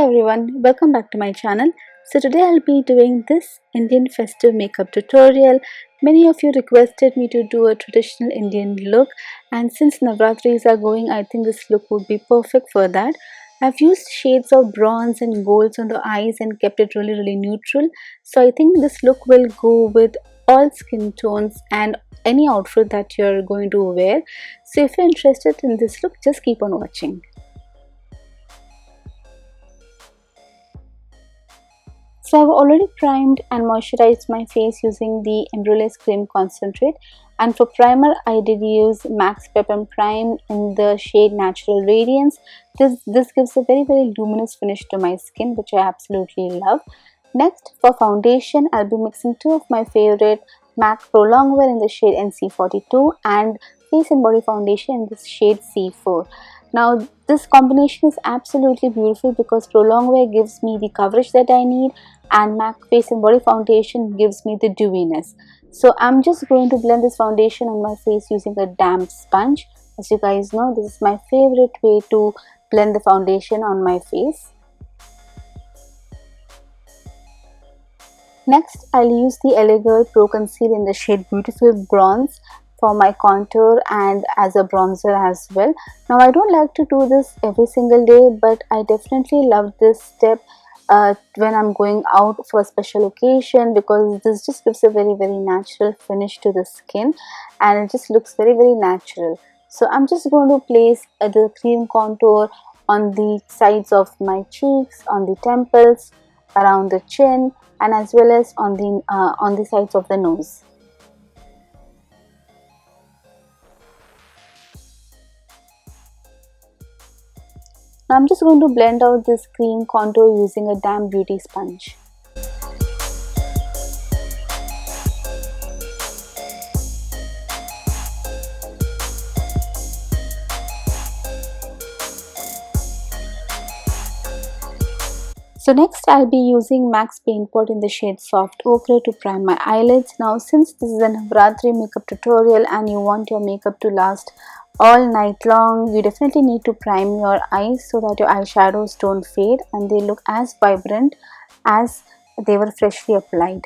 everyone, welcome back to my channel. So today I'll be doing this Indian festive makeup tutorial. Many of you requested me to do a traditional Indian look, and since Navratris are going, I think this look would be perfect for that. I've used shades of bronze and golds on the eyes and kept it really neutral. So I think this look will go with all skin tones and any outfit that you're going to wear. So if you're interested in this look, just keep on watching. So I've already primed and moisturized my face using the Embryoless Cream Concentrate, and for primer I did use Max Pep and Prime in the shade Natural Radiance. This gives a very luminous finish to my skin, which I absolutely love. Next, for foundation, I'll be mixing two of my favorite MAC Pro Longwear in the shade NC42 and Face and Body Foundation in the shade C4. Now this combination is absolutely beautiful because Pro Longwear gives me the coverage that I need and MAC Face and Body Foundation gives me the dewiness. So I'm just going to blend this foundation on my face using a damp sponge. As you guys know, this is my favorite way to blend the foundation on my face. Next, I'll use the LA Girl Pro Conceal in the shade Beautiful Bronze for my contour and as a bronzer as well. Now I don't like to do this every single day, but I definitely love this step when I'm going out for a special occasion, because this just gives a very natural finish to the skin and it just looks very natural. So I'm just going to place the cream contour on the sides of my cheeks, on the temples, around the chin, and as well as on the sides of the nose. Now I'm just going to blend out this cream contour using a damp beauty sponge. So next I'll be using MAC's Paint Pot in the shade Soft Ochre to prime my eyelids. Now since this is a Navratri makeup tutorial and you want your makeup to last all night long, you definitely need to prime your eyes so that your eyeshadows don't fade and they look as vibrant as they were freshly applied.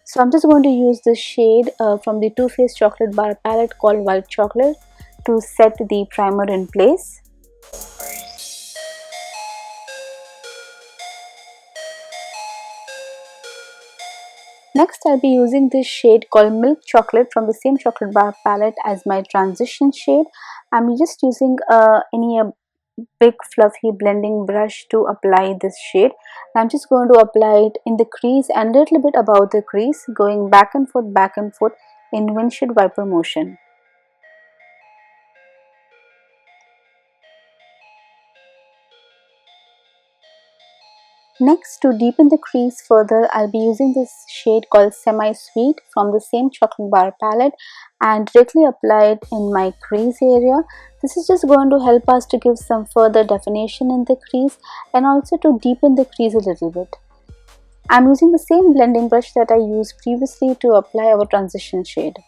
So I'm just going to use this shade from the Too Faced Chocolate Bar palette called White Chocolate to set the primer in place. Next, I'll be using this shade called Milk Chocolate from the same chocolate bar palette as my transition shade. I'm just using any big fluffy blending brush to apply this shade. I'm just going to apply it in the crease and a little bit above the crease, going back and forth in windshield wiper motion. Next, to deepen the crease further, I'll be using this shade called Semi Sweet from the same chocolate bar palette and directly apply it in my crease area. This is just going to help us to give some further definition in the crease and also to deepen the crease a little bit. I'm using the same blending brush that I used previously to apply our transition shade.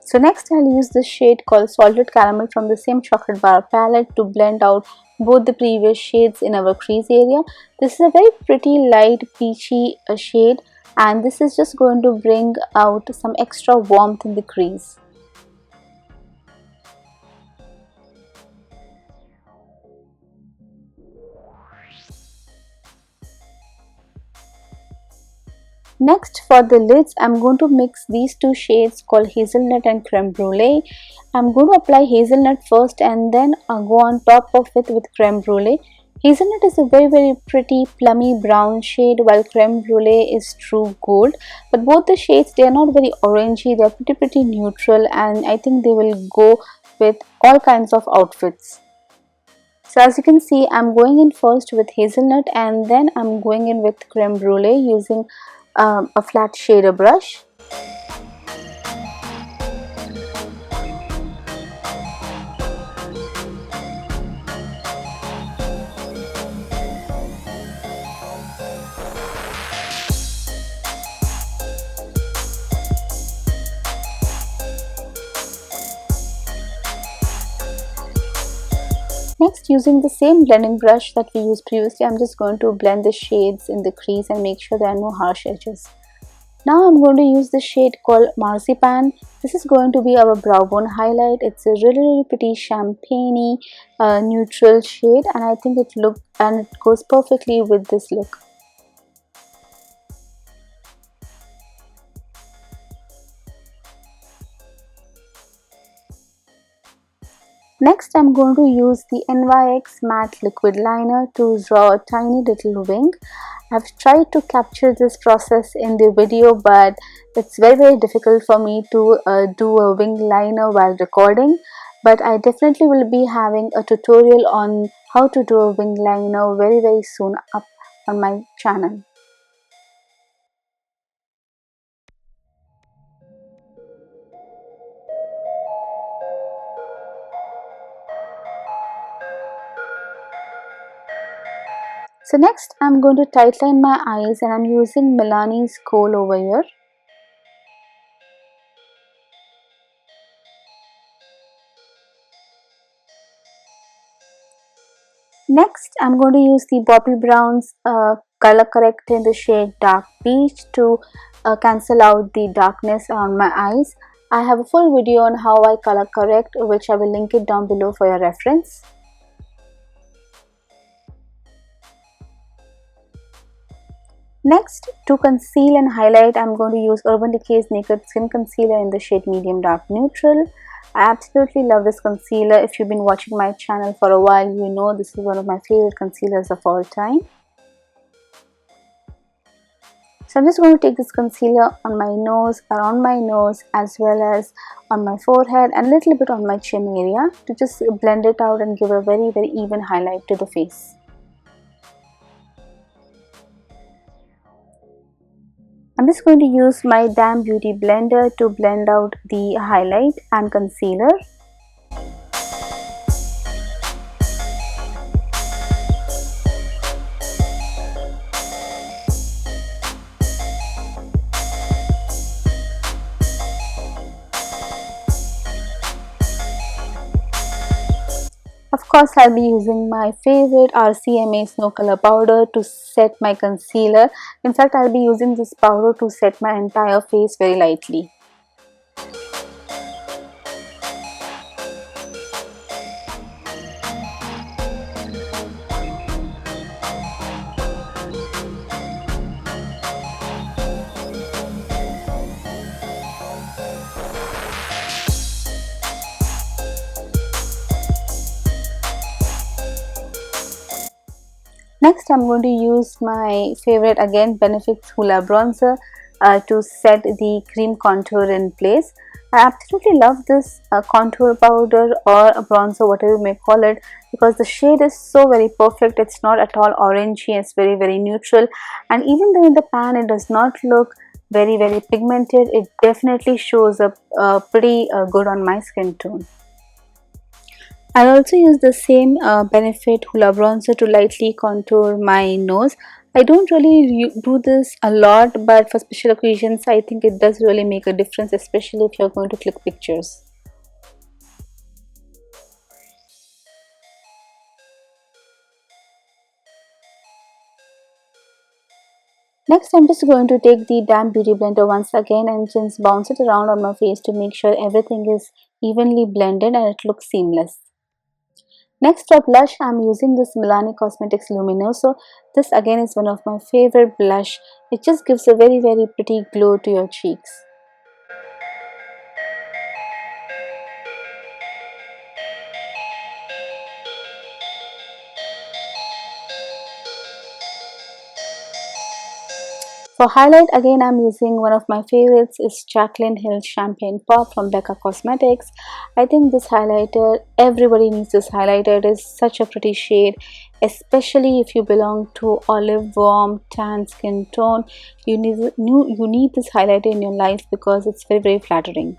So next I'll use this shade called Salted Caramel from the same chocolate bar palette to blend out both the previous shades in our crease area. This is a very pretty light peachy shade and this is just going to bring out some extra warmth in the crease. Next, for the lids, I'm going to mix these two shades called Hazelnut and Creme Brulee. I'm going to apply Hazelnut first and then go on top of it with Creme Brulee. Hazelnut is a very pretty plummy brown shade while Creme Brulee is true gold. But both the shades, they are not very orangey, they are pretty neutral and I think they will go with all kinds of outfits. So as you can see, I'm going in first with Hazelnut and then I'm going in with Creme Brulee using a flat shader brush. Next, using the same blending brush that we used previously, I'm just going to blend the shades in the crease and make sure there are no harsh edges. Now I'm going to use the shade called Marzipan. This is going to be our brow bone highlight. It's a really pretty champagne-y neutral shade, and I think it goes perfectly with this look. Next, I'm going to use the NYX matte liquid liner to draw a tiny little wing. I've tried to capture this process in the video, but it's very difficult for me to do a wing liner while recording. But I definitely will be having a tutorial on how to do a wing liner very soon up on my channel. So next, I'm going to tightline my eyes, and I'm using Milani's Kohl over here. Next, I'm going to use the Bobbi Brown's color correct in the shade Dark Beige to cancel out the darkness on my eyes. I have a full video on how I color correct, which I will link it down below for your reference. Next, to conceal and highlight, I'm going to use Urban Decay's Naked Skin Concealer in the shade Medium Dark Neutral. I absolutely love this concealer. If you've been watching my channel for a while, you know this is one of my favorite concealers of all time. So I'm just going to take this concealer on my nose, around my nose, as well as on my forehead and a little bit on my chin area to just blend it out and give a very even highlight to the face. I'm just going to use my Damn Beauty blender to blend out the highlight and concealer. Of course, I'll be using my favorite RCMA Snow Color Powder to set my concealer. In fact, I'll be using this powder to set my entire face very lightly. Next, I'm going to use my favorite again Benefit's Hoola Bronzer to set the cream contour in place. I absolutely love this contour powder or a bronzer, whatever you may call it, because the shade is so very perfect. It's not at all orangey, it's very neutral, and even though in the pan it does not look very pigmented, it definitely shows up pretty good on my skin tone. I also use the same Benefit Hoola Bronzer to lightly contour my nose. I don't really do this a lot, but for special occasions I think it does really make a difference, especially if you're going to click pictures. Next, I'm just going to take the Damn Beauty blender once again and just bounce it around on my face to make sure everything is evenly blended and it looks seamless. Next, for blush, I'm using this Milani Cosmetics Luminoso. This again is one of my favorite blush. It just gives a very pretty glow to your cheeks. For highlight, again I'm using one of my favorites, is Jaclyn Hill Champagne Pop from Becca Cosmetics. I think this highlighter, everybody needs this highlighter. It is such a pretty shade, especially if you belong to olive, warm, tan skin tone. You need this highlighter in your life because it's very flattering.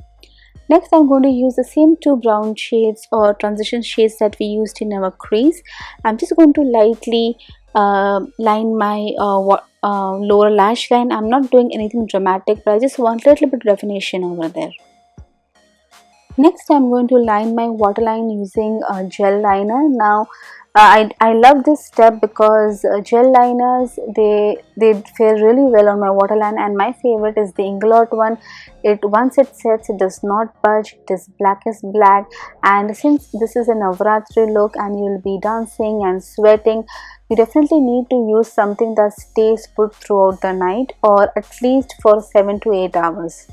Next, I'm going to use the same two brown shades or transition shades that we used in our crease. I'm just going to lightly line my lower lash line. I'm not doing anything dramatic, but I just want a little bit of definition over there. Next, I'm going to line my waterline using a gel liner. Now, I love this step because gel liners they fare really well on my waterline, and my favorite is the Inglot one. It once it sets, it does not budge. It is black as black, and since this is a Navratri look and you'll be dancing and sweating, you definitely need to use something that stays put throughout the night or at least for 7 to 8 hours.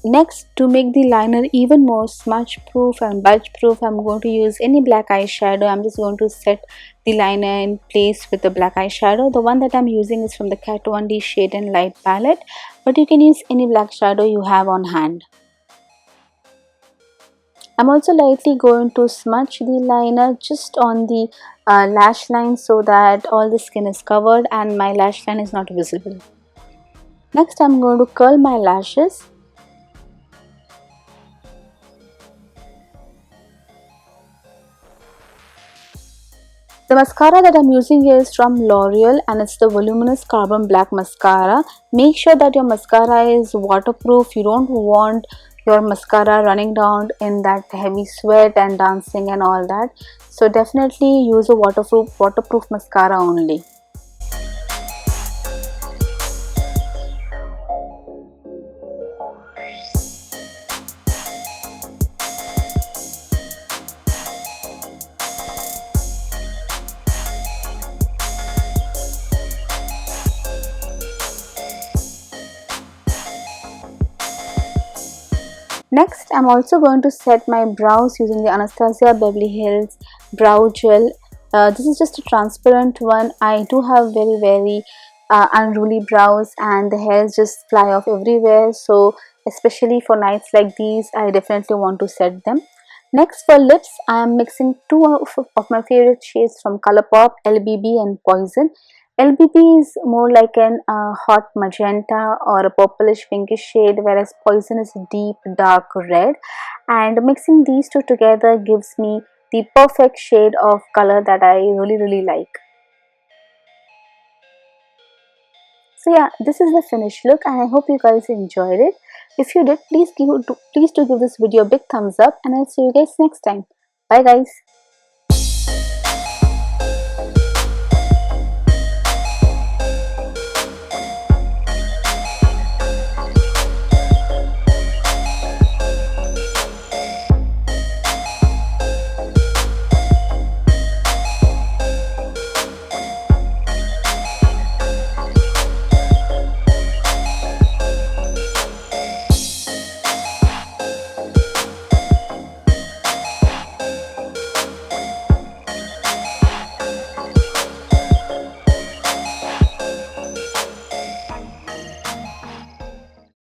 Next, to make the liner even more smudge proof and budge proof, I'm going to use any black eyeshadow. I'm just going to set the liner in place with the black eyeshadow. The one that I'm using is from the Kat 1D Shade and Light palette, but you can use any black shadow you have on hand. I'm also lightly going to smudge the liner just on the lash line so that all the skin is covered and my lash line is not visible. Next, I'm going to curl my lashes. The mascara that I'm using is from Loreal and it's the Voluminous Carbon Black Mascara. Make sure that your mascara is waterproof. You don't want your mascara running down in that heavy sweat and dancing and all that. So definitely use a waterproof mascara only. Next, I'm also going to set my brows using the Anastasia Beverly Hills Brow Gel. This is just a transparent one. I do have very unruly brows and the hairs just fly off everywhere. So especially for nights like these, I definitely want to set them. Next, for lips, I am mixing two of my favorite shades from Colourpop, LBB and Poison. LBB is more like an hot magenta or a purplish pinkish shade, whereas Poison is a deep dark red, and mixing these two together gives me the perfect shade of color that I really like. So yeah, this is the finished look and I hope you guys enjoyed it. If you did, please do give this video a big thumbs up and I'll see you guys next time. Bye guys.